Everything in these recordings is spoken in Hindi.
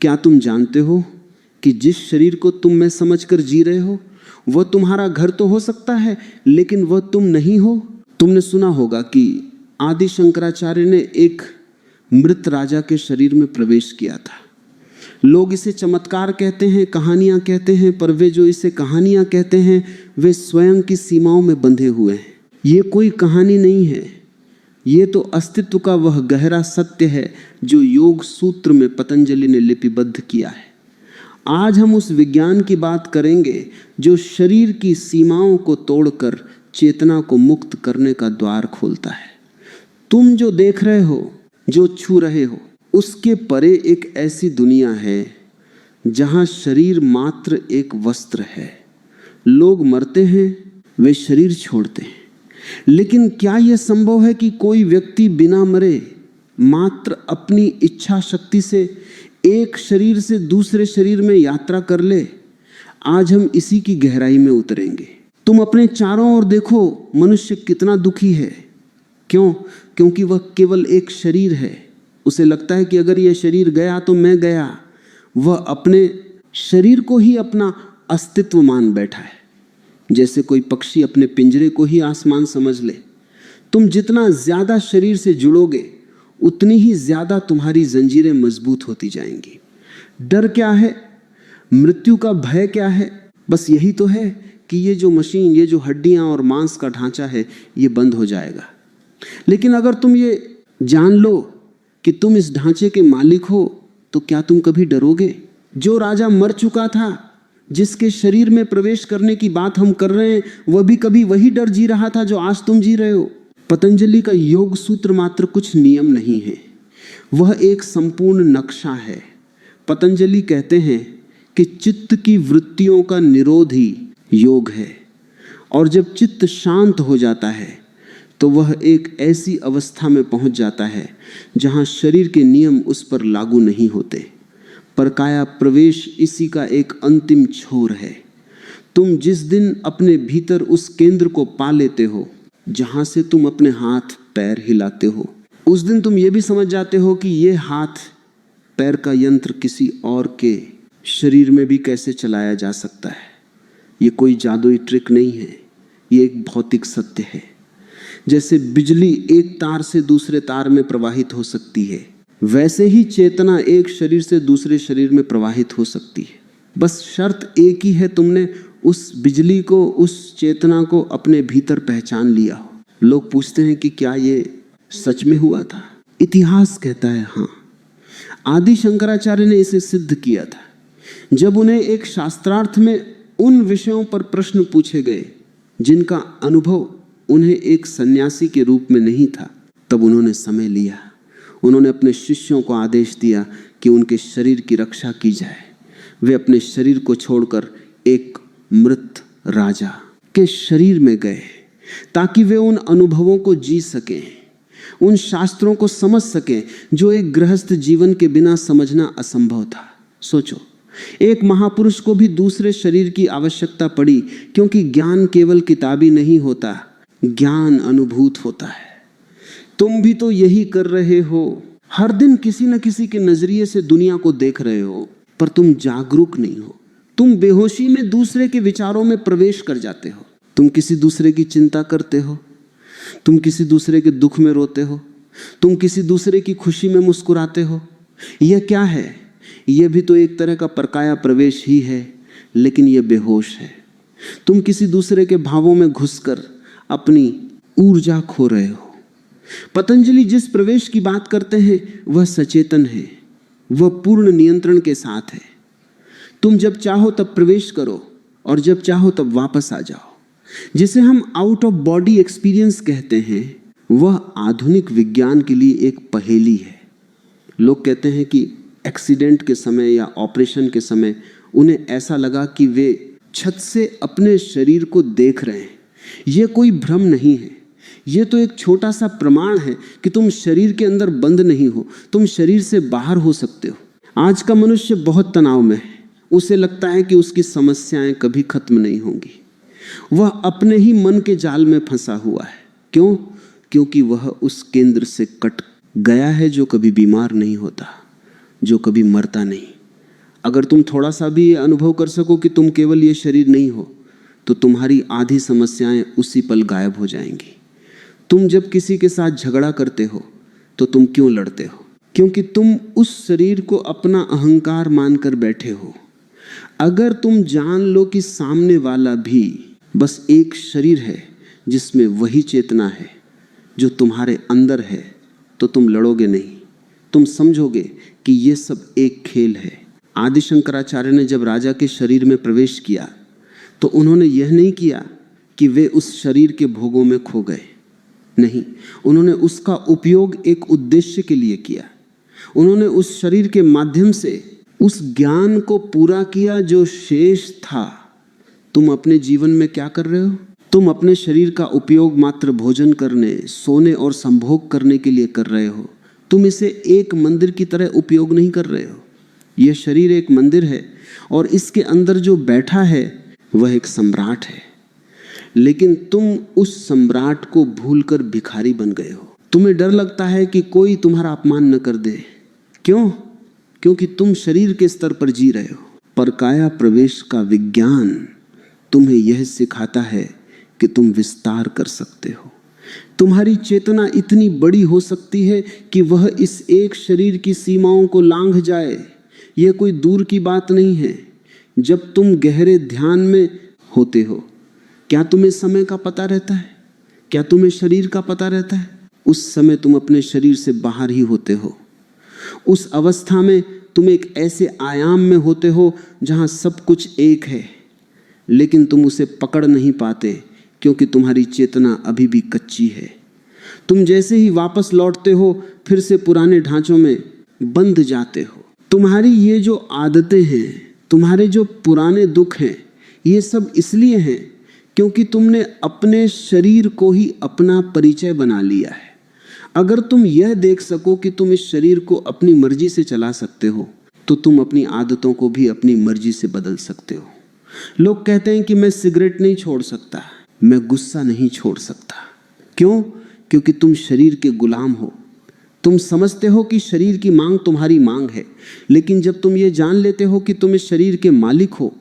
क्या तुम जानते हो कि जिस शरीर को तुम मैं समझकर जी रहे हो वह तुम्हारा घर तो हो सकता है, लेकिन वह तुम नहीं हो। तुमने सुना होगा कि आदि शंकराचार्य ने एक मृत राजा के शरीर में प्रवेश किया था। लोग इसे चमत्कार कहते हैं, कहानियां कहते हैं, पर वे जो इसे कहानियां कहते हैं वे स्वयं की सीमाओं में बंधे हुए हैं। ये कोई कहानी नहीं है, ये तो अस्तित्व का वह गहरा सत्य है जो योग सूत्र में पतंजलि ने लिपिबद्ध किया है। आज हम उस विज्ञान की बात करेंगे जो शरीर की सीमाओं को तोड़कर चेतना को मुक्त करने का द्वार खोलता है। तुम जो देख रहे हो, जो छू रहे हो, उसके परे एक ऐसी दुनिया है जहां शरीर मात्र एक वस्त्र है। लोग मरते हैं, वे शरीर छोड़ते हैं, लेकिन क्या यह संभव है कि कोई व्यक्ति बिना मरे मात्र अपनी इच्छा शक्ति से एक शरीर से दूसरे शरीर में यात्रा कर ले? आज हम इसी की गहराई में उतरेंगे। तुम अपने चारों ओर देखो, मनुष्य कितना दुखी है। क्यों? क्योंकि वह केवल एक शरीर है। उसे लगता है कि अगर यह शरीर गया तो मैं गया। वह अपने शरीर को ही अपना अस्तित्व मान बैठा है, जैसे कोई पक्षी अपने पिंजरे को ही आसमान समझ ले। तुम जितना ज्यादा शरीर से जुड़ोगे उतनी ही ज्यादा तुम्हारी जंजीरें मजबूत होती जाएंगी। डर क्या है? मृत्यु का भय क्या है? बस यही तो है कि ये जो मशीन, ये जो हड्डियां और मांस का ढांचा है, ये बंद हो जाएगा। लेकिन अगर तुम ये जान लो कि तुम इस ढांचे के मालिक हो, तो क्या तुम कभी डरोगे? जो राजा मर चुका था, जिसके शरीर में प्रवेश करने की बात हम कर रहे हैं, वह भी कभी वही डर जी रहा था जो आज तुम जी रहे हो। पतंजलि का योग सूत्र मात्र कुछ नियम नहीं है, वह एक संपूर्ण नक्शा है। पतंजलि कहते हैं कि चित्त की वृत्तियों का निरोध ही योग है, और जब चित्त शांत हो जाता है तो वह एक ऐसी अवस्था में पहुंच जाता है जहां शरीर के नियम उस पर लागू नहीं होते। पर काया प्रवेश इसी का एक अंतिम छोर है। तुम जिस दिन अपने भीतर उस केंद्र को पा लेते हो जहां से तुम अपने हाथ पैर हिलाते हो, उस दिन तुम ये भी समझ जाते हो कि ये हाथ पैर का यंत्र किसी और के शरीर में भी कैसे चलाया जा सकता है। ये कोई जादुई ट्रिक नहीं है, ये एक भौतिक सत्य है। जैसे बिजली एक तार से दूसरे तार में प्रवाहित हो सकती है, वैसे ही चेतना एक शरीर से दूसरे शरीर में प्रवाहित हो सकती है। बस शर्त एक ही है, तुमने उस बिजली को, उस चेतना को अपने भीतर पहचान लिया हो। लोग पूछते हैं कि क्या ये सच में हुआ था? इतिहास कहता है हाँ। आदि शंकराचार्य ने इसे सिद्ध किया था। जब उन्हें एक शास्त्रार्थ में उन विषयों पर प्रश्न पूछे गए जिनका अनुभव उन्हें एक सन्यासी के रूप में नहीं था, तब उन्होंने समय लिया। उन्होंने अपने शिष्यों को आदेश दिया कि उनके शरीर की रक्षा की जाए। वे अपने शरीर को छोड़कर एक मृत राजा के शरीर में गए ताकि वे उन अनुभवों को जी सकें, उन शास्त्रों को समझ सकें जो एक गृहस्थ जीवन के बिना समझना असंभव था। सोचो, एक महापुरुष को भी दूसरे शरीर की आवश्यकता पड़ी, क्योंकि ज्ञान केवल किताबी नहीं होता, ज्ञान अनुभूत होता है। तुम भी तो यही कर रहे हो। हर दिन किसी न किसी के नजरिए से दुनिया को देख रहे हो, पर तुम जागरूक नहीं हो। तुम बेहोशी में दूसरे के विचारों में प्रवेश कर जाते हो। तुम किसी दूसरे की चिंता करते हो, तुम किसी दूसरे के दुख में रोते हो, तुम किसी दूसरे की खुशी में मुस्कुराते हो। यह क्या है? यह भी तो एक तरह का परकाया प्रवेश ही है, लेकिन यह बेहोश है। तुम किसी दूसरे के भावों में घुसकर अपनी ऊर्जा खो रहे हो। पतंजलि जिस प्रवेश की बात करते हैं वह सचेतन है, वह पूर्ण नियंत्रण के साथ है। तुम जब चाहो तब प्रवेश करो और जब चाहो तब वापस आ जाओ। जिसे हम आउट ऑफ बॉडी एक्सपीरियंस कहते हैं, वह आधुनिक विज्ञान के लिए एक पहेली है। लोग कहते हैं कि एक्सीडेंट के समय या ऑपरेशन के समय उन्हें ऐसा लगा कि वे छत से अपने शरीर को देख रहे हैं। यह कोई भ्रम नहीं है, यह तो एक छोटा सा प्रमाण है कि तुम शरीर के अंदर बंद नहीं हो, तुम शरीर से बाहर हो सकते हो। आज का मनुष्य बहुत तनाव में है, उसे लगता है कि उसकी समस्याएं कभी खत्म नहीं होंगी। वह अपने ही मन के जाल में फंसा हुआ है। क्यों? क्योंकि वह उस केंद्र से कट गया है जो कभी बीमार नहीं होता, जो कभी मरता नहीं। अगर तुम थोड़ा सा भी ये अनुभव कर सको कि तुम केवल ये शरीर नहीं हो, तो तुम्हारी आधी समस्याएं उसी पल गायब हो जाएंगी। तुम जब किसी के साथ झगड़ा करते हो तो तुम क्यों लड़ते हो? क्योंकि तुम उस शरीर को अपना अहंकार मानकर बैठे हो। अगर तुम जान लो कि सामने वाला भी बस एक शरीर है जिसमें वही चेतना है जो तुम्हारे अंदर है, तो तुम लड़ोगे नहीं। तुम समझोगे कि ये सब एक खेल है। आदि शंकराचार्य ने जब राजा के शरीर में प्रवेश किया तो उन्होंने यह नहीं किया कि वे उस शरीर के भोगों में खो गए। नहीं, उन्होंने उसका उपयोग एक उद्देश्य के लिए किया। उन्होंने उस शरीर के माध्यम से उस ज्ञान को पूरा किया जो शेष था। तुम अपने जीवन में क्या कर रहे हो? तुम अपने शरीर का उपयोग मात्र भोजन करने, सोने और संभोग करने के लिए कर रहे हो। तुम इसे एक मंदिर की तरह उपयोग नहीं कर रहे हो। यह शरीर एक मंदिर है और इसके अंदर जो बैठा है वह एक सम्राट है, लेकिन तुम उस सम्राट को भूलकर भिखारी बन गए हो। तुम्हें डर लगता है कि कोई तुम्हारा अपमान न कर दे। क्यों? क्योंकि तुम शरीर के स्तर पर जी रहे हो। पर काया प्रवेश का विज्ञान तुम्हें यह सिखाता है कि तुम विस्तार कर सकते हो। तुम्हारी चेतना इतनी बड़ी हो सकती है कि वह इस एक शरीर की सीमाओं को लांघ जाए। यह कोई दूर की बात नहीं है। जब तुम गहरे ध्यान में होते हो, क्या तुम्हें समय का पता रहता है? क्या तुम्हें शरीर का पता रहता है? उस समय तुम अपने शरीर से बाहर ही होते हो। उस अवस्था में तुम एक ऐसे आयाम में होते हो जहां सब कुछ एक है, लेकिन तुम उसे पकड़ नहीं पाते क्योंकि तुम्हारी चेतना अभी भी कच्ची है। तुम जैसे ही वापस लौटते हो फिर से पुराने ढांचों में बंध जाते हो। तुम्हारी ये जो आदतें हैं, तुम्हारे जो पुराने दुख हैं, ये सब इसलिए हैं क्योंकि तुमने अपने शरीर को ही अपना परिचय बना लिया है। अगर तुम यह देख सको कि तुम इस शरीर को अपनी मर्जी से चला सकते हो, तो तुम अपनी आदतों को भी अपनी मर्जी से बदल सकते हो। लोग कहते हैं कि मैं सिगरेट नहीं छोड़ सकता, मैं गुस्सा नहीं छोड़ सकता। क्यों? क्योंकि तुम शरीर के गुलाम हो। तुम समझते हो कि शरीर की मांग तुम्हारी मांग है, लेकिन जब तुम ये जान लेते हो कि तुम इस शरीर के मालिक हो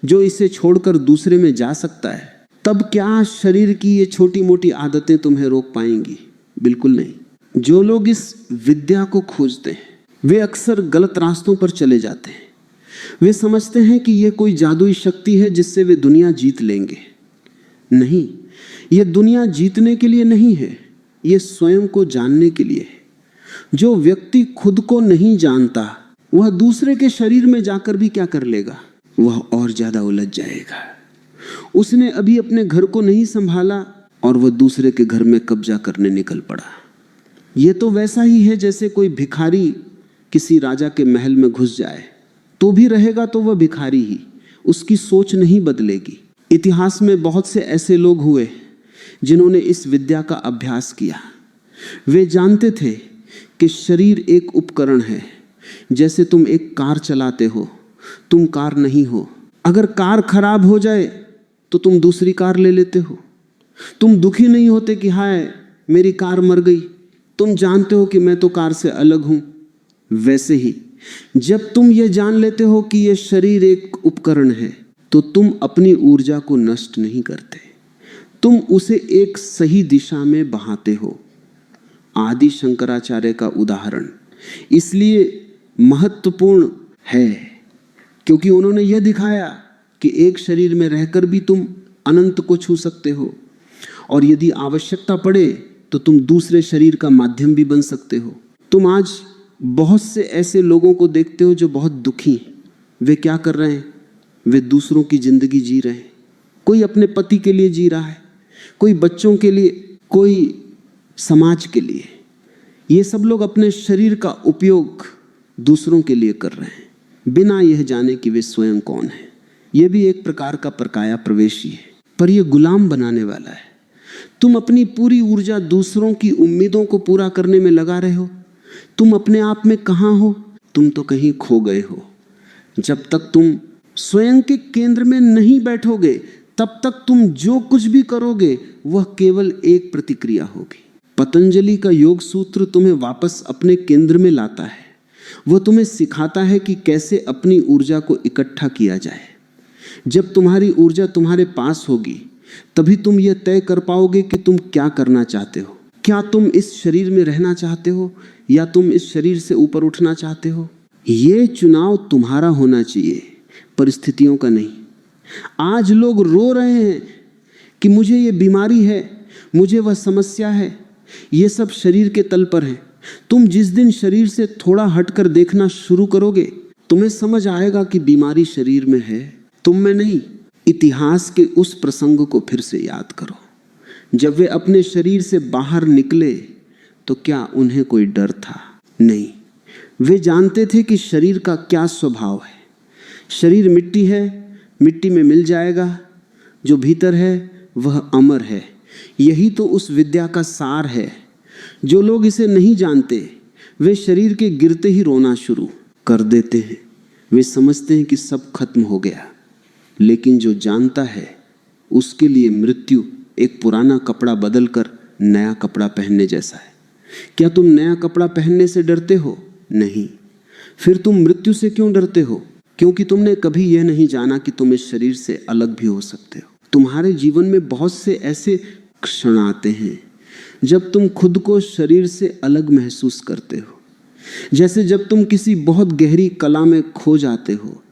जो इसे छोड़कर दूसरे में जा सकता है, तब क्या शरीर की ये छोटी मोटी आदतें तुम्हें रोक पाएंगी? बिल्कुल नहीं। जो लोग इस विद्या को खोजते हैं वे अक्सर गलत रास्तों पर चले जाते हैं। वे समझते हैं कि यह कोई जादुई शक्ति है जिससे वे दुनिया जीत लेंगे। नहीं, यह दुनिया जीतने के लिए नहीं है, यह स्वयं को जानने के लिए है। जो व्यक्ति खुद को नहीं जानता वह दूसरे के शरीर में जाकर भी क्या कर लेगा? वह और ज्यादा उलझ जाएगा। उसने अभी अपने घर को नहीं संभाला और वह दूसरे के घर में कब्जा करने निकल पड़ा। यह तो वैसा ही है जैसे कोई भिखारी किसी राजा के महल में घुस जाए, तो भी रहेगा तो वह भिखारी ही, उसकी सोच नहीं बदलेगी। इतिहास में बहुत से ऐसे लोग हुए जिन्होंने इस विद्या का अभ्यास किया। वे जानते थे कि शरीर एक उपकरण है। जैसे तुम एक कार चलाते हो, तुम कार नहीं हो। अगर कार खराब हो जाए तो तुम दूसरी कार ले लेते हो। तुम दुखी नहीं होते कि हाय मेरी कार मर गई, तुम जानते हो कि मैं तो कार से अलग हूं। वैसे ही जब तुम ये जान लेते हो कि यह शरीर एक उपकरण है, तो तुम अपनी ऊर्जा को नष्ट नहीं करते, तुम उसे एक सही दिशा में बहाते हो। आदि शंकराचार्य का उदाहरण इसलिए महत्वपूर्ण है क्योंकि उन्होंने यह दिखाया कि एक शरीर में रहकर भी तुम अनंत को छू सकते हो, और यदि आवश्यकता पड़े तो तुम दूसरे शरीर का माध्यम भी बन सकते हो। तुम आज बहुत से ऐसे लोगों को देखते हो जो बहुत दुखी हैं। वे क्या कर रहे हैं? वे दूसरों की जिंदगी जी रहे हैं। कोई अपने पति के लिए जी रहा है, कोई बच्चों के लिए, कोई समाज के लिए। ये सब लोग अपने शरीर का उपयोग दूसरों के लिए कर रहे हैं बिना यह जाने कि वे स्वयं कौन है। यह भी एक प्रकार का प्रकाया प्रवेश ही है, पर यह गुलाम बनाने वाला है। तुम अपनी पूरी ऊर्जा दूसरों की उम्मीदों को पूरा करने में लगा रहे हो। तुम अपने आप में कहाँ हो? तुम तो कहीं खो गए हो। जब तक तुम स्वयं के केंद्र में नहीं बैठोगे तब तक तुम जो कुछ भी करोगे वह केवल एक प्रतिक्रिया होगी। पतंजलि का योग सूत्र तुम्हें वापस अपने केंद्र में लाता है। वह तुम्हें सिखाता है कि कैसे अपनी ऊर्जा को इकट्ठा किया जाए। जब तुम्हारी ऊर्जा तुम्हारे पास होगी तभी तुम यह तय कर पाओगे कि तुम क्या करना चाहते हो। क्या तुम इस शरीर में रहना चाहते हो या तुम इस शरीर से ऊपर उठना चाहते हो? ये चुनाव तुम्हारा होना चाहिए, परिस्थितियों का नहीं। आज लोग रो रहे हैं कि मुझे ये बीमारी है, मुझे वह समस्या है। ये सब शरीर के तल पर है। तुम जिस दिन शरीर से थोड़ा हटकर देखना शुरू करोगे तुम्हें समझ आएगा कि बीमारी शरीर में है, तुम में नहीं। इतिहास के उस प्रसंग को फिर से याद करो। जब वे अपने शरीर से बाहर निकले तो क्या उन्हें कोई डर था? नहीं। वे जानते थे कि शरीर का क्या स्वभाव है। शरीर मिट्टी है, मिट्टी में मिल जाएगा। जो भीतर है वह अमर है। यही तो उस विद्या का सार है। जो लोग इसे नहीं जानते वे शरीर के गिरते ही रोना शुरू कर देते हैं। वे समझते हैं कि सब खत्म हो गया। लेकिन जो जानता है उसके लिए मृत्यु एक पुराना कपड़ा बदलकर नया कपड़ा पहनने जैसा है। क्या तुम नया कपड़ा पहनने से डरते हो? नहीं। फिर तुम मृत्यु से क्यों डरते हो? क्योंकि तुमने कभी यह नहीं जाना कि तुम इस शरीर से अलग भी हो सकते हो। तुम्हारे जीवन में बहुत से ऐसे क्षण आते हैं जब तुम खुद को शरीर से अलग महसूस करते हो। जैसे जब तुम किसी बहुत गहरी कला में खो जाते हो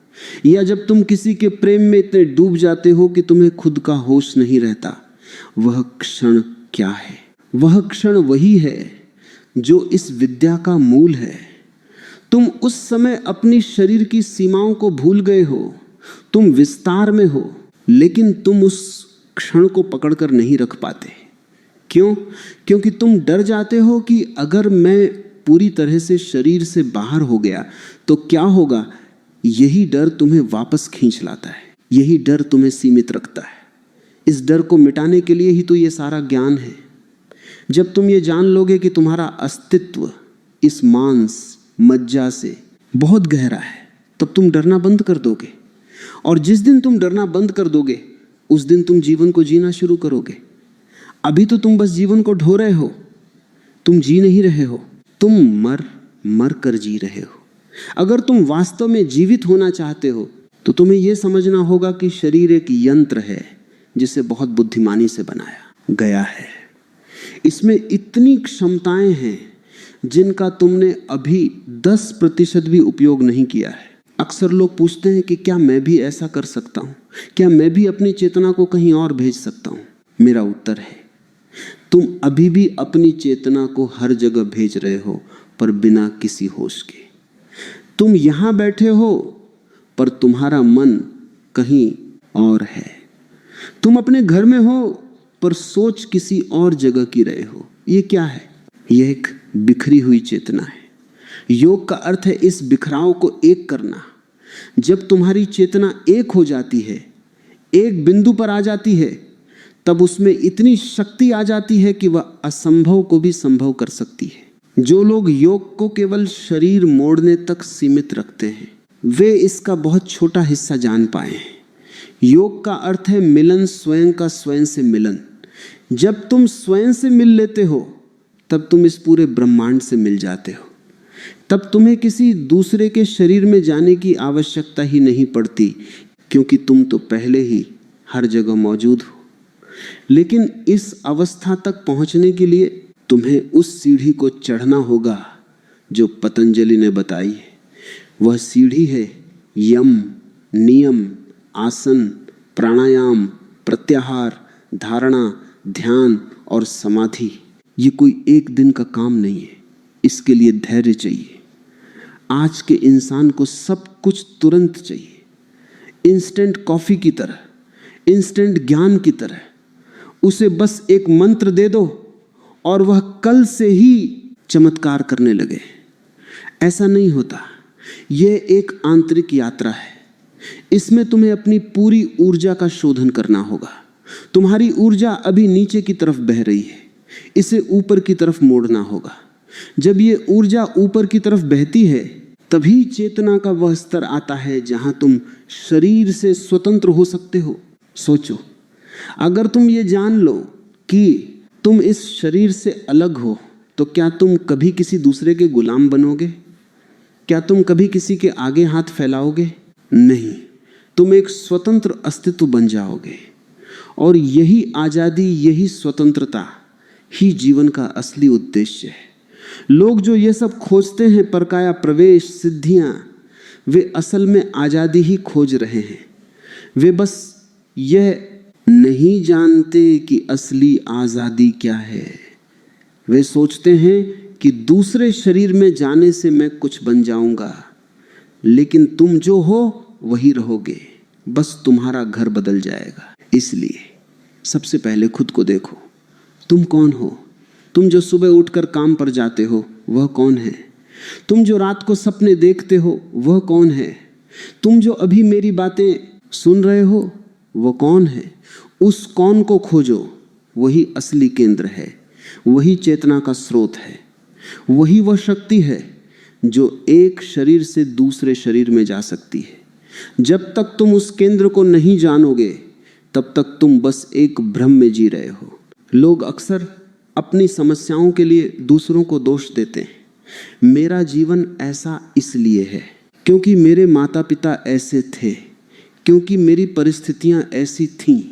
या जब तुम किसी के प्रेम में इतने डूब जाते हो कि तुम्हें खुद का होश नहीं रहता। वह क्षण क्या है? वह क्षण वही है जो इस विद्या का मूल है। तुम उस समय अपनी शरीर की सीमाओं को भूल गए हो। तुम विस्तार में हो लेकिन तुम उस क्षण को पकड़कर नहीं रख पाते। क्यों? क्योंकि तुम डर जाते हो कि अगर मैं पूरी तरह से शरीर से बाहर हो गया तो क्या होगा। यही डर तुम्हें वापस खींच लाता है। यही डर तुम्हें सीमित रखता है। इस डर को मिटाने के लिए ही तो ये सारा ज्ञान है। जब तुम ये जान लोगे कि तुम्हारा अस्तित्व इस मांस मज्जा से बहुत गहरा है तब तुम डरना बंद कर दोगे। और जिस दिन तुम डरना बंद कर दोगे उस दिन तुम जीवन को जीना शुरू करोगे। अभी तो तुम बस जीवन को ढो रहे हो, तुम जी नहीं रहे हो। तुम मर मर कर जी रहे हो। अगर तुम वास्तव में जीवित होना चाहते हो तो तुम्हें यह समझना होगा कि शरीर एक यंत्र है जिसे बहुत बुद्धिमानी से बनाया गया है। इसमें इतनी क्षमताएं हैं जिनका तुमने अभी 10% भी उपयोग नहीं किया है। अक्सर लोग पूछते हैं कि क्या मैं भी ऐसा कर सकता हूं? क्या मैं भी अपनी चेतना को कहीं और भेज सकता हूं? मेरा उत्तर है तुम अभी भी अपनी चेतना को हर जगह भेज रहे हो पर बिना किसी होश के। तुम यहां बैठे हो पर तुम्हारा मन कहीं और है। तुम अपने घर में हो पर सोच किसी और जगह की रहे हो। ये क्या है? यह एक बिखरी हुई चेतना है। योग का अर्थ है इस बिखराव को एक करना। जब तुम्हारी चेतना एक हो जाती है, एक बिंदु पर आ जाती है, तब उसमें इतनी शक्ति आ जाती है कि वह असंभव को भी संभव कर सकती है। जो लोग योग को केवल शरीर मोड़ने तक सीमित रखते हैं वे इसका बहुत छोटा हिस्सा जान पाए हैं। योग का अर्थ है मिलन, स्वयं का स्वयं से मिलन। जब तुम स्वयं से मिल लेते हो तब तुम इस पूरे ब्रह्मांड से मिल जाते हो। तब तुम्हें किसी दूसरे के शरीर में जाने की आवश्यकता ही नहीं पड़ती क्योंकि तुम तो पहले ही हर जगह मौजूद हो। लेकिन इस अवस्था तक पहुंचने के लिए तुम्हें उस सीढ़ी को चढ़ना होगा जो पतंजलि ने बताई है। वह सीढ़ी है यम, नियम, आसन, प्राणायाम, प्रत्याहार, धारणा, ध्यान और समाधि। ये कोई एक दिन का काम नहीं है। इसके लिए धैर्य चाहिए। आज के इंसान को सब कुछ तुरंत चाहिए, इंस्टेंट कॉफी की तरह, इंस्टेंट ज्ञान की तरह। उसे बस एक मंत्र दे दो और वह कल से ही चमत्कार करने लगे। ऐसा नहीं होता। यह एक आंतरिक यात्रा है। इसमें तुम्हें अपनी पूरी ऊर्जा का शोधन करना होगा। तुम्हारी ऊर्जा अभी नीचे की तरफ बह रही है, इसे ऊपर की तरफ मोड़ना होगा। जब ये ऊर्जा ऊपर की तरफ बहती है तभी चेतना का वह स्तर आता है जहां तुम शरीर से स्वतंत्र हो सकते हो। सोचो, अगर तुम ये जान लो कि तुम इस शरीर से अलग हो तो क्या तुम कभी किसी दूसरे के गुलाम बनोगे? क्या तुम कभी किसी के आगे हाथ फैलाओगे? नहीं, तुम एक स्वतंत्र अस्तित्व बन जाओगे। और यही आजादी, यही स्वतंत्रता ही जीवन का असली उद्देश्य है। लोग जो ये सब खोजते हैं, परकाया प्रवेश, सिद्धियां, वे असल में आजादी ही खोज रहे हैं। वे बस यह नहीं जानते कि असली आजादी क्या है। वे सोचते हैं कि दूसरे शरीर में जाने से मैं कुछ बन जाऊंगा, लेकिन तुम जो हो वही रहोगे, बस तुम्हारा घर बदल जाएगा। इसलिए सबसे पहले खुद को देखो, तुम कौन हो? तुम जो सुबह उठकर काम पर जाते हो वह कौन है? तुम जो रात को सपने देखते हो वह कौन है? तुम जो अभी मेरी बातें सुन रहे हो वह कौन है? उस कौन को खोजो, वही असली केंद्र है, वही चेतना का स्रोत है, वही वह शक्ति है जो एक शरीर से दूसरे शरीर में जा सकती है। जब तक तुम उस केंद्र को नहीं जानोगे तब तक तुम बस एक भ्रम में जी रहे हो। लोग अक्सर अपनी समस्याओं के लिए दूसरों को दोष देते हैं। मेरा जीवन ऐसा इसलिए है क्योंकि मेरे माता पिता ऐसे थे, क्योंकि मेरी परिस्थितियां ऐसी थीं।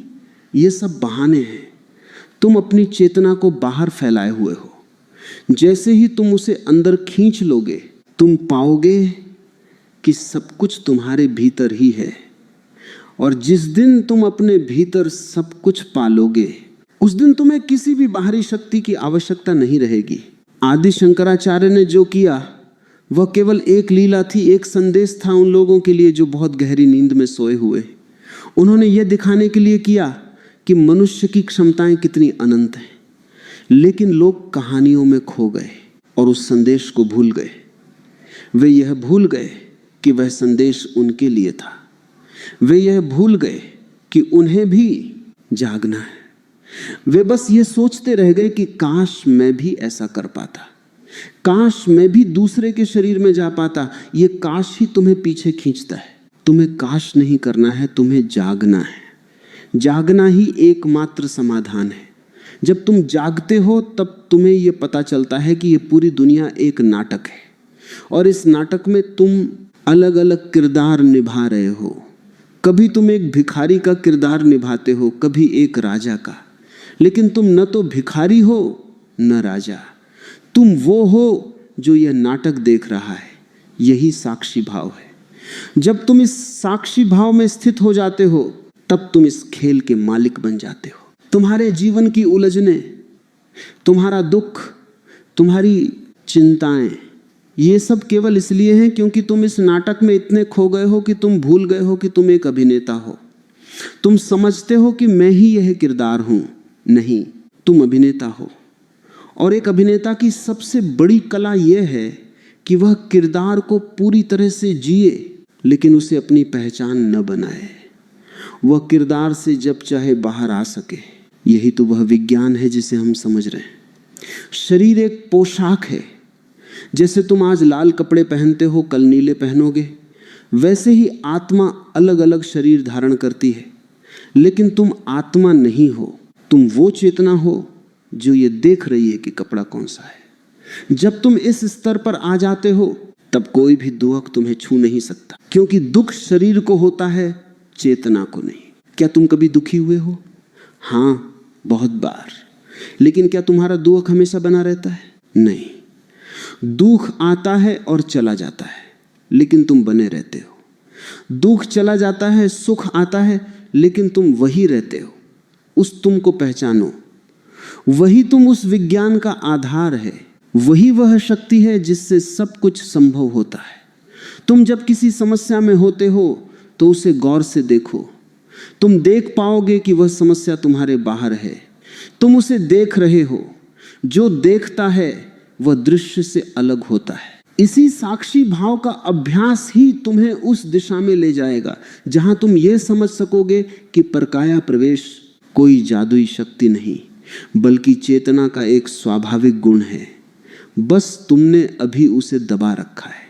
ये सब बहाने हैं। तुम अपनी चेतना को बाहर फैलाए हुए हो। जैसे ही तुम उसे अंदर खींच लोगे, तुम पाओगे कि सब कुछ तुम्हारे भीतर ही है। और जिस दिन तुम अपने भीतर सब कुछ पालोगे, उस दिन तुम्हें किसी भी बाहरी शक्ति की आवश्यकता नहीं रहेगी। आदि शंकराचार्य ने जो किया वह केवल एक लीला थी, एक संदेश था उन लोगों के लिए जो बहुत गहरी नींद में सोए हुए। उन्होंने यह दिखाने के लिए किया कि मनुष्य की क्षमताएं कितनी अनंत हैं। लेकिन लोग कहानियों में खो गए और उस संदेश को भूल गए। वे यह भूल गए कि वह संदेश उनके लिए था। वे यह भूल गए कि उन्हें भी जागना है। वे बस ये सोचते रह गए कि काश मैं भी ऐसा कर पाता, काश मैं भी दूसरे के शरीर में जा पाता। ये काश ही तुम्हें पीछे खींचता है। तुम्हें काश नहीं करना है, तुम्हें जागना है। जागना ही एकमात्र समाधान है। जब तुम जागते हो तब तुम्हें यह पता चलता है कि यह पूरी दुनिया एक नाटक है और इस नाटक में तुम अलग अलग किरदार निभा रहे हो। कभी तुम एक भिखारी का किरदार निभाते हो, कभी एक राजा का। लेकिन तुम न तो भिखारी हो न राजा, तुम वो हो जो यह नाटक देख रहा है। यही साक्षी भाव है। जब तुम इस साक्षी भाव में स्थित हो जाते हो तब तुम इस खेल के मालिक बन जाते हो। तुम्हारे जीवन की उलझने, तुम्हारा दुख, तुम्हारी चिंताएं, ये सब केवल इसलिए हैं क्योंकि तुम इस नाटक में इतने खो गए हो कि तुम भूल गए हो कि तुम एक अभिनेता हो। तुम समझते हो कि मैं ही यह किरदार हूं। नहीं, तुम अभिनेता हो। और एक अभिनेता की सबसे बड़ी कला यह है कि वह किरदार को पूरी तरह से जिए, लेकिन उसे अपनी पहचान न बनाए। वह किरदार से जब चाहे बाहर आ सके। यही तो वह विज्ञान है जिसे हम समझ रहे हैं। शरीर एक पोशाक है। जैसे तुम आज लाल कपड़े पहनते हो, कल नीले पहनोगे, वैसे ही आत्मा अलग अलग शरीर धारण करती है। लेकिन तुम आत्मा नहीं हो, तुम वो चेतना हो जो ये देख रही है कि कपड़ा कौन सा है। जब तुम इस स्तर पर आ जाते हो तब कोई भी दुख तुम्हें छू नहीं सकता, क्योंकि दुख शरीर को होता है, चेतना को नहीं। क्या तुम कभी दुखी हुए हो? हाँ, बहुत बार। लेकिन क्या तुम्हारा दुख हमेशा बना रहता है? नहीं। दुख आता है और चला जाता है, लेकिन तुम बने रहते हो। दुख चला जाता है, सुख आता है, लेकिन तुम वही रहते हो। उस तुम को पहचानो। वही तुम उस विज्ञान का आधार है। वही वह शक्ति है जिससे सब कुछ संभव होता है। तुम जब किसी समस्या में होते हो तो उसे गौर से देखो। तुम देख पाओगे कि वह समस्या तुम्हारे बाहर है। तुम उसे देख रहे हो। जो देखता है वह दृश्य से अलग होता है। इसी साक्षी भाव का अभ्यास ही तुम्हें उस दिशा में ले जाएगा जहां तुम ये समझ सकोगे कि परकाया प्रवेश कोई जादुई शक्ति नहीं, बल्कि चेतना का एक स्वाभाविक गुण है। बस तुमने अभी उसे दबा रखा है।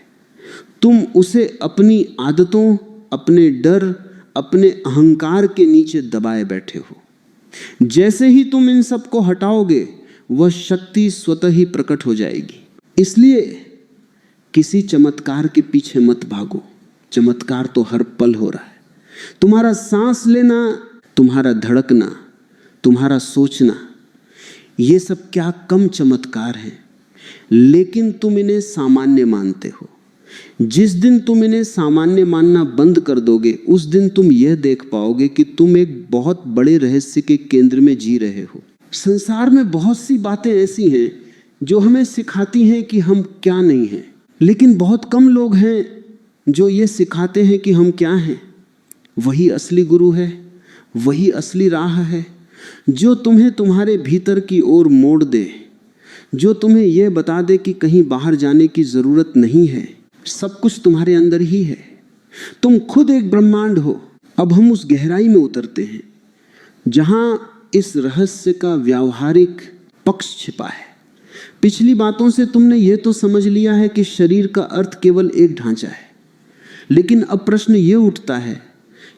तुम उसे अपनी आदतों, अपने डर, अपने अहंकार के नीचे दबाए बैठे हो। जैसे ही तुम इन सब को हटाओगे, वह शक्ति स्वतः ही प्रकट हो जाएगी। इसलिए किसी चमत्कार के पीछे मत भागो, चमत्कार तो हर पल हो रहा है। तुम्हारा सांस लेना, तुम्हारा धड़कना, तुम्हारा सोचना, ये सब क्या कम चमत्कार है, लेकिन तुम इन्हें सामान्य मानते हो। जिस दिन तुम इन्हें सामान्य मानना बंद कर दोगे, उस दिन तुम यह देख पाओगे कि तुम एक बहुत बड़े रहस्य के केंद्र में जी रहे हो। संसार में बहुत सी बातें ऐसी हैं जो हमें सिखाती हैं कि हम क्या नहीं हैं, लेकिन बहुत कम लोग हैं जो ये सिखाते हैं कि हम क्या हैं। वही असली गुरु है, वही असली राह है, जो तुम्हें तुम्हारे भीतर की ओर मोड़ दे, जो तुम्हें यह बता दे कि कहीं बाहर जाने की जरूरत नहीं है, सब कुछ तुम्हारे अंदर ही है। तुम खुद एक ब्रह्मांड हो। अब हम उस गहराई में उतरते हैं जहां इस रहस्य का व्यावहारिक पक्ष छिपा है। पिछली बातों से तुमने ये तो समझ लिया है कि शरीर का अर्थ केवल एक ढांचा है, लेकिन अब प्रश्न ये उठता है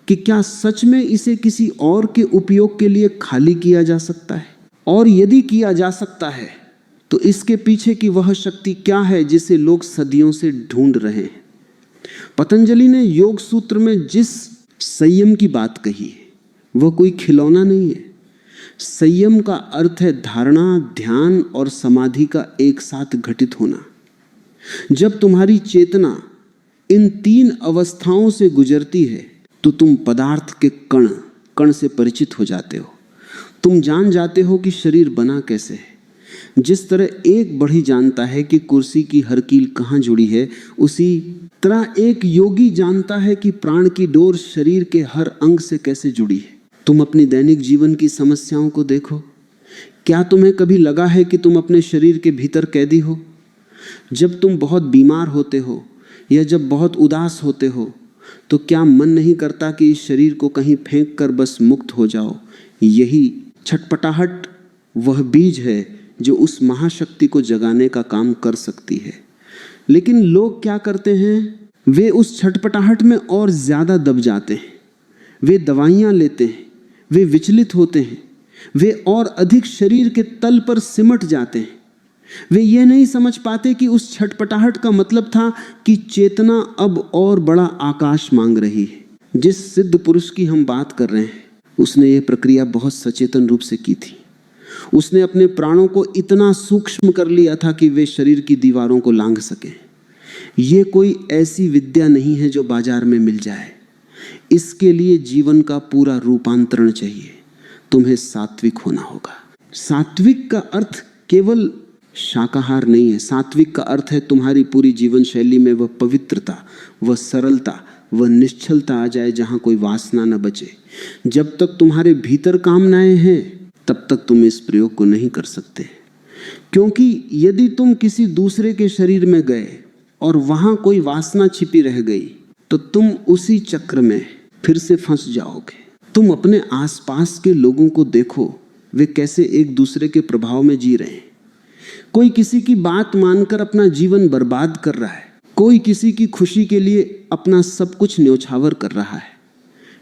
कि क्या सच में इसे किसी और के उपयोग के लिए खाली किया जा सकता है? और यदि किया जा सकता है तो इसके पीछे की वह शक्ति क्या है जिसे लोग सदियों से ढूंढ रहे हैं? पतंजलि ने योग सूत्र में जिस संयम की बात कही है वह कोई खिलौना नहीं है। संयम का अर्थ है धारणा, ध्यान और समाधि का एक साथ घटित होना। जब तुम्हारी चेतना इन तीन अवस्थाओं से गुजरती है तो तुम पदार्थ के कण कण से परिचित हो जाते हो। तुम जान जाते हो कि शरीर बना कैसे है। जिस तरह एक बढ़ई जानता है कि कुर्सी की हर कील कहाँ जुड़ी है, उसी तरह एक योगी जानता है कि प्राण की डोर शरीर के हर अंग से कैसे जुड़ी है। तुम अपनी दैनिक जीवन की समस्याओं को देखो। क्या तुम्हें कभी लगा है कि तुम अपने शरीर के भीतर कैदी हो? जब तुम बहुत बीमार होते हो या जब बहुत उदास होते हो तो क्या मन नहीं करता कि इस शरीर को कहीं फेंक कर बस मुक्त हो जाओ? यही छटपटाहट वह बीज है जो उस महाशक्ति को जगाने का काम कर सकती है। लेकिन लोग क्या करते हैं? वे उस छटपटाहट में और ज्यादा दब जाते हैं। वे दवाइयां लेते हैं, वे विचलित होते हैं, वे और अधिक शरीर के तल पर सिमट जाते हैं। वे ये नहीं समझ पाते कि उस छटपटाहट का मतलब था कि चेतना अब और बड़ा आकाश मांग रही है। जिस सिद्ध पुरुष की हम बात कर रहे हैं, उसने ये प्रक्रिया बहुत सचेतन रूप से की थी। उसने अपने प्राणों को इतना सूक्ष्म कर लिया था कि वे शरीर की दीवारों को लांघ सके। ये कोई ऐसी विद्या नहीं है जो बाजार में मिल जाए। इसके लिए जीवन का पूरा रूपांतरण चाहिए। तुम्हें सात्विक होना होगा। सात्विक का अर्थ केवल शाकाहार नहीं है। सात्विक का अर्थ है तुम्हारी पूरी जीवन शैली में वह पवित्रता, वह सरलता, वह निश्चलता आ जाए जहां कोई वासना न बचे। जब तक तुम्हारे भीतर कामनाएं हैं तब तक तुम इस प्रयोग को नहीं कर सकते, क्योंकि यदि तुम किसी दूसरे के शरीर में गए और वहां कोई वासना छिपी रह गई तो तुम उसी चक्र में फिर से फंस जाओगे। तुम अपने आसपास के लोगों को देखो, वे कैसे एक दूसरे के प्रभाव में जी रहे हैं। कोई किसी की बात मानकर अपना जीवन बर्बाद कर रहा है, कोई किसी की खुशी के लिए अपना सब कुछ न्योछावर कर रहा है।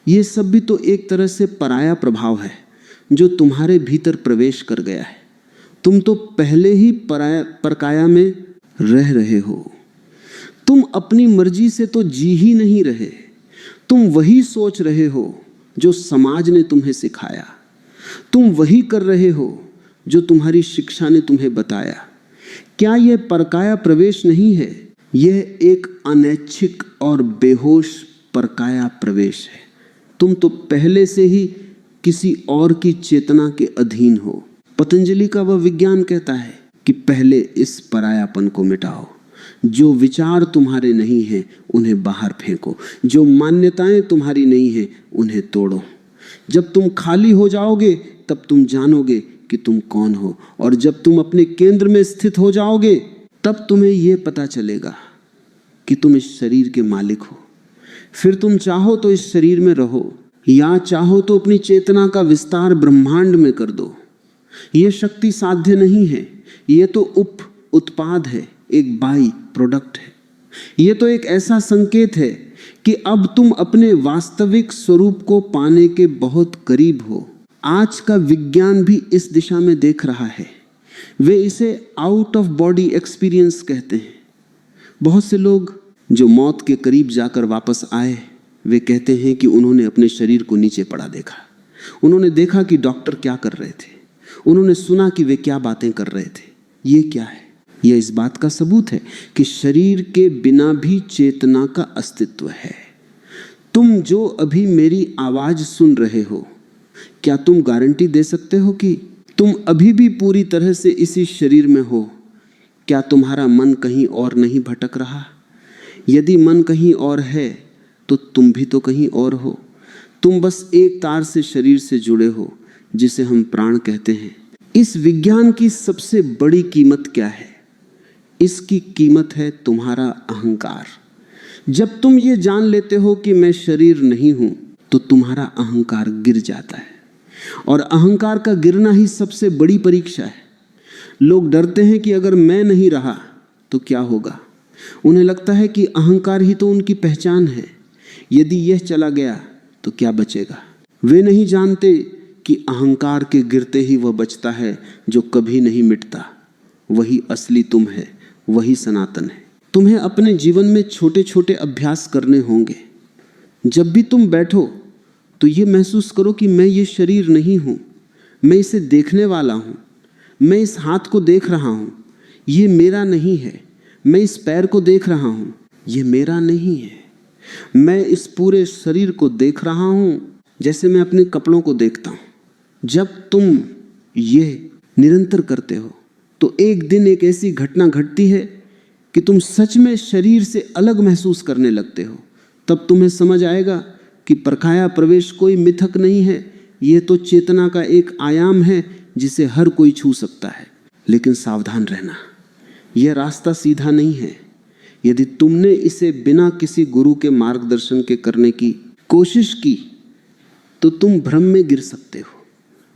ये सब भी तो एक तरह से पराया प्रभाव है जो तुम्हारे भीतर प्रवेश कर गया है। तुम तो पहले ही परकाया में रह रहे हो। तुम अपनी मर्जी से तो जी ही नहीं रहे। तुम वही सोच रहे हो जो समाज ने तुम्हें सिखाया। तुम वही कर रहे हो जो तुम्हारी शिक्षा ने तुम्हें बताया। क्या यह परकाया प्रवेश नहीं है? यह एक अनैच्छिक और बेहोश परकाया प्रवेश है। तुम तो पहले से ही किसी और की चेतना के अधीन हो। पतंजलि का वह विज्ञान कहता है कि पहले इस परायापन को मिटाओ। जो विचार तुम्हारे नहीं हैं उन्हें बाहर फेंको। जो मान्यताएं तुम्हारी नहीं हैं उन्हें तोड़ो। जब तुम खाली हो जाओगे तब तुम जानोगे कि तुम कौन हो, और जब तुम अपने केंद्र में स्थित हो जाओगे तब तुम्हें यह पता चलेगा कि तुम इस शरीर के मालिक हो। फिर तुम चाहो तो इस शरीर में रहो, या चाहो तो अपनी चेतना का विस्तार ब्रह्मांड में कर दो। यह शक्ति साध्य नहीं है, यह तो उत्पाद है, एक बाई प्रोडक्ट है। यह तो एक ऐसा संकेत है कि अब तुम अपने वास्तविक स्वरूप को पाने के बहुत करीब हो। आज का विज्ञान भी इस दिशा में देख रहा है। वे इसे आउट ऑफ बॉडी एक्सपीरियंस कहते हैं। बहुत से लोग जो मौत के करीब जाकर वापस आए, वे कहते हैं कि उन्होंने अपने शरीर को नीचे पड़ा देखा। उन्होंने देखा कि डॉक्टर क्या कर रहे थे, उन्होंने सुना कि वे क्या बातें कर रहे थे। ये क्या है? यह इस बात का सबूत है कि शरीर के बिना भी चेतना का अस्तित्व है। तुम जो अभी मेरी आवाज सुन रहे हो, क्या तुम गारंटी दे सकते हो कि तुम अभी भी पूरी तरह से इसी शरीर में हो? क्या तुम्हारा मन कहीं और नहीं भटक रहा? यदि मन कहीं और है तो तुम भी तो कहीं और हो। तुम बस एक तार से शरीर से जुड़े हो, जिसे हम प्राण कहते हैं। इस विज्ञान की सबसे बड़ी कीमत क्या है? इसकी कीमत है तुम्हारा अहंकार। जब तुम ये जान लेते हो कि मैं शरीर नहीं हूं, तो तुम्हारा अहंकार गिर जाता है। और अहंकार का गिरना ही सबसे बड़ी परीक्षा है। लोग डरते हैं कि अगर मैं नहीं रहा तो क्या होगा। उन्हें लगता है कि अहंकार ही तो उनकी पहचान है। यदि यह चला गया तो क्या बचेगा। वे नहीं जानते कि अहंकार के गिरते ही वह बचता है जो कभी नहीं मिटता। वही असली तुम है, वही सनातन है। तुम्हें अपने जीवन में छोटे छोटे अभ्यास करने होंगे। जब भी तुम बैठो तो ये महसूस करो कि मैं ये शरीर नहीं हूँ, मैं इसे देखने वाला हूँ। मैं इस हाथ को देख रहा हूँ, ये मेरा नहीं है। मैं इस पैर को देख रहा हूँ, ये मेरा नहीं है। मैं इस पूरे शरीर को देख रहा हूँ जैसे मैं अपने कपड़ों को देखता हूँ। जब तुम ये निरंतर करते हो तो एक दिन एक ऐसी घटना घटती है कि तुम सच में शरीर से अलग महसूस करने लगते हो। तब तुम्हें समझ आएगा कि परखाया प्रवेश कोई मिथक नहीं है, यह तो चेतना का एक आयाम है जिसे हर कोई छू सकता है। लेकिन सावधान रहना, यह रास्ता सीधा नहीं है। यदि तुमने इसे बिना किसी गुरु के मार्गदर्शन के करने की कोशिश की तो तुम भ्रम में गिर सकते हो।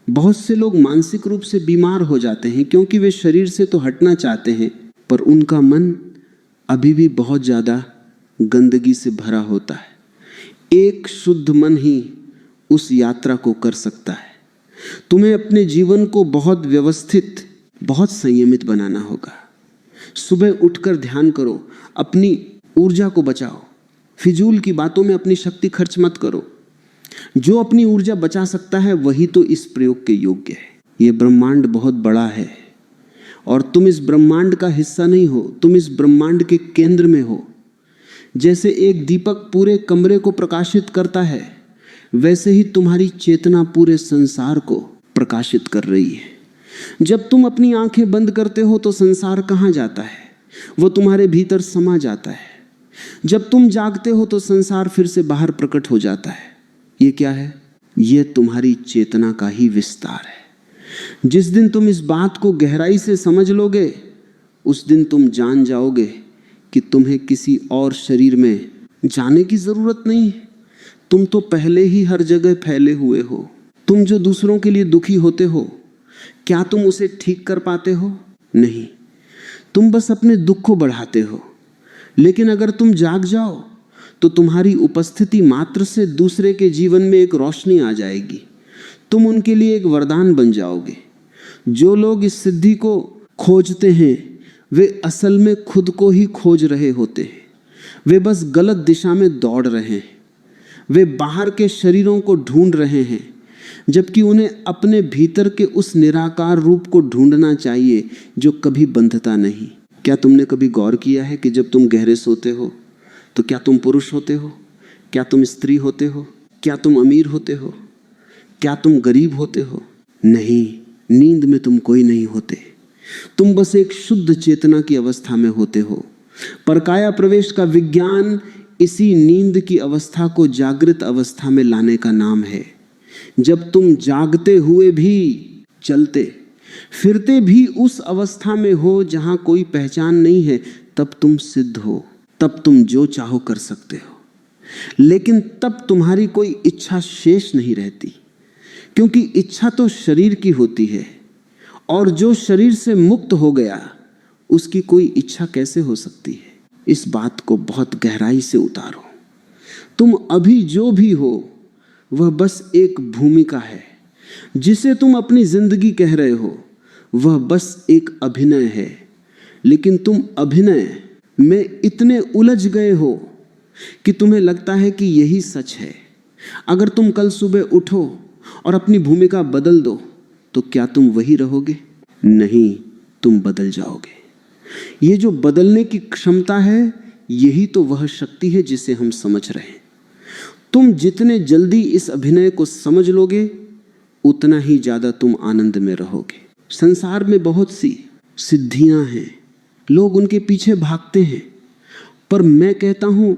बहुत से लोग मानसिक रूप से बीमार हो जाते हैं क्योंकि वे शरीर से तो हटना चाहते हैं, पर उनका मन अभी भी बहुत ज़्यादा गंदगी से भरा होता है। एक शुद्ध मन ही उस यात्रा को कर सकता है। तुम्हें अपने जीवन को बहुत व्यवस्थित, बहुत संयमित बनाना होगा। सुबह उठकर ध्यान करो, अपनी ऊर्जा को बचाओ। फिजूल की बातों में अपनी शक्ति खर्च मत करो। जो अपनी ऊर्जा बचा सकता है वही तो इस प्रयोग के योग्य है। यह ब्रह्मांड बहुत बड़ा है और तुम इस ब्रह्मांड का हिस्सा नहीं हो, तुम इस ब्रह्मांड के केंद्र में हो। जैसे एक दीपक पूरे कमरे को प्रकाशित करता है, वैसे ही तुम्हारी चेतना पूरे संसार को प्रकाशित कर रही है। जब तुम अपनी आंखें बंद करते हो तो संसार कहाँ जाता है? वो तुम्हारे भीतर समा जाता है। जब तुम जागते हो तो संसार फिर से बाहर प्रकट हो जाता है। ये क्या है? ये तुम्हारी चेतना का ही विस्तार है। जिस दिन तुम इस बात को गहराई से समझ लोगे, उस दिन तुम जान जाओगे कि तुम्हें किसी और शरीर में जाने की जरूरत नहीं है। तुम तो पहले ही हर जगह फैले हुए हो। तुम जो दूसरों के लिए दुखी होते हो, क्या तुम उसे ठीक कर पाते हो? नहीं, तुम बस अपने दुख को बढ़ाते हो। लेकिन अगर तुम जाग जाओ तो तुम्हारी उपस्थिति मात्र से दूसरे के जीवन में एक रोशनी आ जाएगी। तुम उनके लिए एक वरदान बन जाओगे। जो लोग इस सिद्धि को खोजते हैं वे असल में खुद को ही खोज रहे होते हैं। वे बस गलत दिशा में दौड़ रहे हैं। वे बाहर के शरीरों को ढूंढ रहे हैं, जबकि उन्हें अपने भीतर के उस निराकार रूप को ढूंढना चाहिए जो कभी बंधता नहीं। क्या तुमने कभी गौर किया है कि जब तुम गहरे सोते हो तो क्या तुम पुरुष होते हो? क्या तुम स्त्री होते हो? क्या तुम अमीर होते हो? क्या तुम गरीब होते हो? नहीं, नींद में तुम कोई नहीं होते। तुम बस एक शुद्ध चेतना की अवस्था में होते हो। परकाया प्रवेश का विज्ञान इसी नींद की अवस्था को जागृत अवस्था में लाने का नाम है। जब तुम जागते हुए भी, चलते फिरते भी उस अवस्था में हो जहां कोई पहचान नहीं है, तब तुम सिद्ध हो। तब तुम जो चाहो कर सकते हो। लेकिन तब तुम्हारी कोई इच्छा शेष नहीं रहती, क्योंकि इच्छा तो शरीर की होती है और जो शरीर से मुक्त हो गया उसकी कोई इच्छा कैसे हो सकती है? इस बात को बहुत गहराई से उतारो। तुम अभी जो भी हो वह बस एक भूमिका है। जिसे तुम अपनी जिंदगी कह रहे हो वह बस एक अभिनय है। लेकिन तुम अभिनय में इतने उलझ गए हो कि तुम्हें लगता है कि यही सच है। अगर तुम कल सुबह उठो और अपनी भूमिका बदल दो तो क्या तुम वही रहोगे? नहीं, तुम बदल जाओगे। ये जो बदलने की क्षमता है, यही तो वह शक्ति है जिसे हम समझ रहे हैं। तुम जितने जल्दी इस अभिनय को समझ लोगे, उतना ही ज्यादा तुम आनंद में रहोगे। संसार में बहुत सी सिद्धियां हैं, लोग उनके पीछे भागते हैं, पर मैं कहता हूं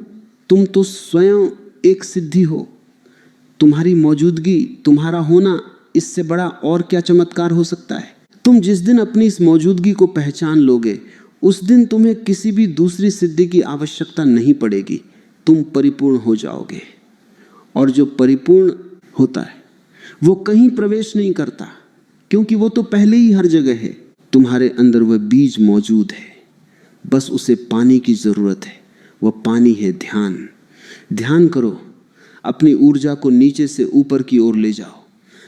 तुम तो स्वयं एक सिद्धि हो। तुम्हारी मौजूदगी, तुम्हारा होना, इससे बड़ा और क्या चमत्कार हो सकता है? तुम जिस दिन अपनी इस मौजूदगी को पहचान लोगे, उस दिन तुम्हें किसी भी दूसरी सिद्धि की आवश्यकता नहीं पड़ेगी। तुम परिपूर्ण हो जाओगे। और जो परिपूर्ण होता है वो कहीं प्रवेश नहीं करता, क्योंकि वो तो पहले ही हर जगह है। तुम्हारे अंदर वह बीज मौजूद है, बस उसे पानी की जरूरत है। वह पानी है ध्यान। ध्यान करो, अपनी ऊर्जा को नीचे से ऊपर की ओर ले जाओ।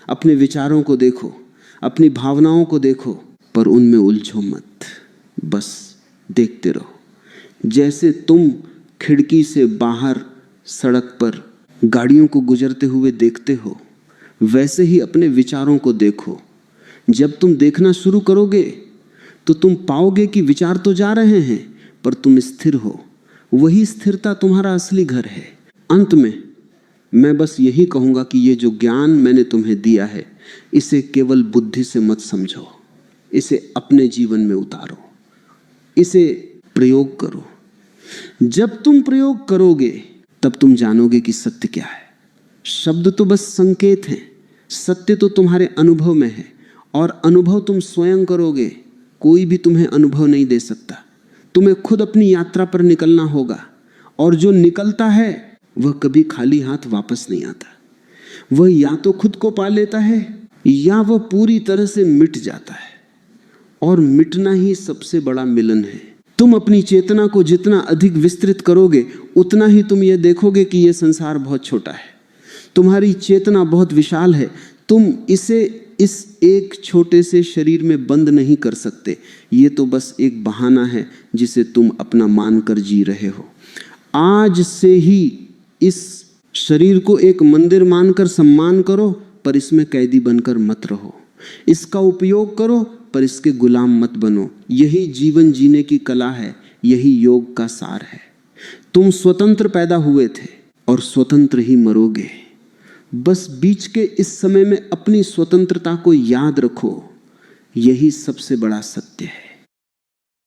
अपने विचारों को देखो, अपनी भावनाओं को देखो, पर उनमें उलझो मत। बस देखते रहो। जैसे तुम खिड़की से बाहर सड़क पर गाड़ियों को गुजरते हुए देखते हो, वैसे ही अपने विचारों को देखो। जब तुम देखना शुरू करोगे तो तुम पाओगे कि विचार तो जा रहे हैं, पर तुम स्थिर हो। वही स्थिरता तुम्हारा असली घर है। अंत में मैं बस यही कहूंगा कि ये जो ज्ञान मैंने तुम्हें दिया है, इसे केवल बुद्धि से मत समझो, इसे अपने जीवन में उतारो, इसे प्रयोग करो। जब तुम प्रयोग करोगे तब तुम जानोगे कि सत्य क्या है। शब्द तो बस संकेत हैं, सत्य तो तुम्हारे अनुभव में है, और अनुभव तुम स्वयं करोगे। कोई भी तुम्हें अनुभव नहीं दे सकता। तुम्हें खुद अपनी यात्रा पर निकलना होगा, और जो निकलता है वह कभी खाली हाथ वापस नहीं आता। वह या तो खुद को पा लेता है, या वह पूरी तरह से मिट जाता है। और मिटना ही सबसे बड़ा मिलन है। तुम अपनी चेतना को जितना अधिक विस्तृत करोगे, उतना ही तुम ये देखोगे कि यह संसार बहुत छोटा है। तुम्हारी चेतना बहुत विशाल है। तुम इसे इस एक छोटे से शरीर में बंद नहीं कर सकते। ये तो बस एक बहाना है जिसे तुम अपना मानकर जी रहे हो। आज से ही इस शरीर को एक मंदिर मानकर सम्मान करो, पर इसमें कैदी बनकर मत रहो। इसका उपयोग करो, पर इसके गुलाम मत बनो। यही जीवन जीने की कला है, यही योग का सार है। तुम स्वतंत्र पैदा हुए थे और स्वतंत्र ही मरोगे। बस बीच के इस समय में अपनी स्वतंत्रता को याद रखो, यही सबसे बड़ा सत्य है।